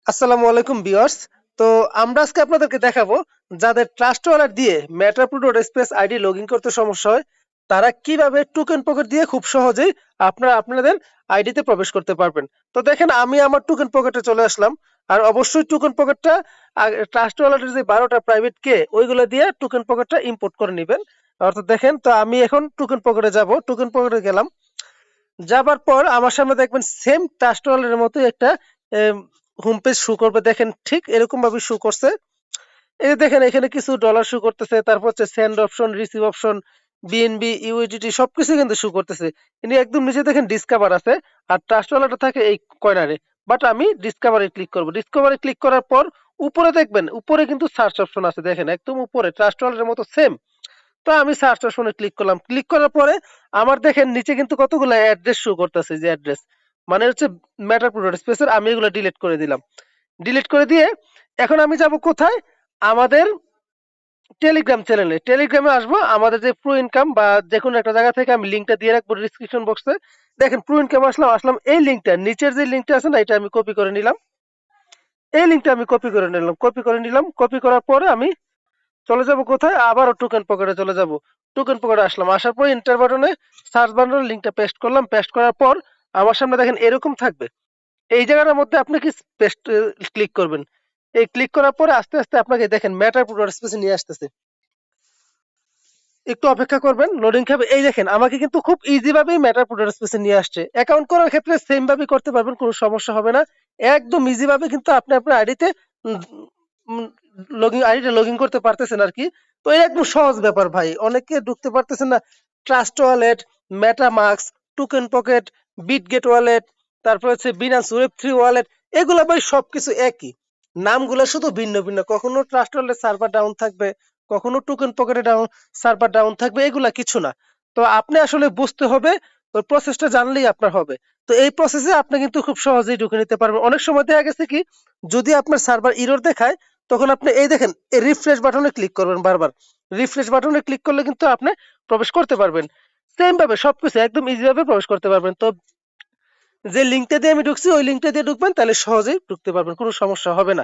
আসসালামু আলাইকুম ভিউয়ার্স। তো আমরা আজকে আপনাদেরকে দেখাবো যাদের ট্রাস্ট ওয়ালেট দিয়ে মেটাপ্রো স্পেস আইডি লগইন করতে সমস্যা হয় তারা কিভাবে টোকেন পকেট দিয়ে খুব সহজেই আপনারা আপনাদের আইডিতে প্রবেশ করতে পারবেন। তো দেখেন আমি আমার টোকেন পকেটে চলে আসলাম। আর অবশ্যই টোকেন পকেটটা ট্রাস্ট ওয়ালেটের যে 12টা প্রাইভেট কে ওইগুলো দিয়ে টোকেন পকেটটা ইম্পোর্ট করে নেবেন। অর্থাৎ দেখেন তো আমি এখন টোকেন পকেটে যাব, টোকেন পকেটে গেলাম। যাবার পর আমার সামনে দেখবেন সেম ট্রাস্ট ওয়ালেটের মতো একটা হোম পেজ শো করবে, দেখেন ঠিক এরকম ভাবে শো করছে। এই যে দেখেন এখানে কিছু ডলার শো করতেছে, তারপর হচ্ছে send option, receive option, BNB, USDT সবকিছু কিন্তু শো করতেছে। ইনি একদম নিচে দেখেন ডিসকাভার আছে, আর ট্রাস্ট ওয়ালেটটা থাকে এই কর্নারে। বাট আমি ডিসকাভারে ক্লিক করব। ডিসকাভারে ক্লিক করার পর উপরে দেখবেন উপরে কিন্তু সার্চ অপশন আছে, দেখেন একদম উপরে ট্রাস্ট ওয়ালেটের মতো সেম। তো আমি সার্চ অপশনে ক্লিক করলাম। ক্লিক করার পরে আমার দেখেন নিচে কিন্তু কতগুলো অ্যাড্রেস শো করতেছে, যে অ্যাড্রেস মানে হচ্ছে মেটাপ্রো স্পেসের। আমি এগুলো ডিলিট করে দিলাম। ডিলিট করে দিয়ে এখন আমি যাব কোথায়? আমাদের টেলিগ্রাম চ্যানেলে। টেলিগ্রামে আসবো। আমাদের যে প্রো ইনকাম বা যে কোনো একটা জায়গা থেকে আমি লিঙ্কটা দিয়ে রাখবো ডিসক্রিপশন বক্সে। দেখেন প্রো ইনকাম আসলাম, এই লিঙ্কটা নিচের যে লিঙ্কটা আছে না, এটা আমি কপি করে নিলাম। এই লিঙ্কটা আমি কপি করে নিলাম, কপি করার পরে আমি চলে যাব কোথায়? আবারও টোকেন পকেটে চলে যাব। টোকেন পকেটে আসলাম, আসার পর এন্টার বাটনে সার্চ বাটনে লিংকটা পেস্ট করলাম। পেস্ট করার পর আমার সামনে দেখেন এরকম থাকবে। এই জায়গাটার মধ্যে আপনি কি পেস্ট ক্লিক করবেন। এই ক্লিক করার পরে আস্তে আস্তে আপনাকে দেখেন মেটার প্রোডাক্ট স্পেসে নিয়ে আসতেছে। একটু অপেক্ষা করবেন, লোডিং খাবে। এই দেখেন আমাকে কিন্তু খুব ইজি ভাবেই মেটার প্রোডাক্ট স্পেসে নিয়ে আসছে। অ্যাকাউন্ট করার ক্ষেত্রে সেম ভাবেই করতে পারবেন, কোনো সমস্যা হবে না। একদম ইজি ভাবে কিন্তু আপনি আপনার আইডিতে লগইন আইডিটা লগইন করতে পারতেছেন আর কি। তো এই একদম সহজ ব্যাপার ভাই, অনেকে ঢুকতে পারতেছেন না। Trust wallet, MetaMask, token pocket, Bitget wallet, তারপর হচ্ছে বিনান্স ওয়েব থ্রি ওয়ালেট, এগুলা ভাই সবকিছু একই। নামগুলো শুধু ভিন্ন ভিন্ন। কখনো ট্রাস্ট ওয়ালেট সার্ভার ডাউন থাকবে, কখনো টোকেন পকেটে ডাউন সার্ভার ডাউন থাকবে, এগুলা কিছু না। তো আপনি আসলে বুঝতে হবে, ওই প্রসেসটা জানলেই আপনার হবে। তো এই প্রসেসে আপনি কিন্তু খুব সহজেই ঢুকে নিতে পারবেন। অনেক সময় দেখা গেছে কি, যদি আপনার সার্ভার এরর দেখায় তখন আপনি এই দেখেন এই রিফ্রেশ বাটনে ক্লিক করবেন বারবার। রিফ্রেশ বাটনে ক্লিক করলে কিন্তু আপনি প্রবেশ করতে পারবেন। সেম ভাবে সবকিছু একদম ইজি ভাবে প্রবেশ করতে পারবেন। তো যে লিঙ্কটা দিয়ে আমি ঢুকছি ওই লিঙ্কটা দিয়ে ঢুকবেন, তাহলে সহজেই ঢুকতে পারবেন, কোনো সমস্যা হবে না।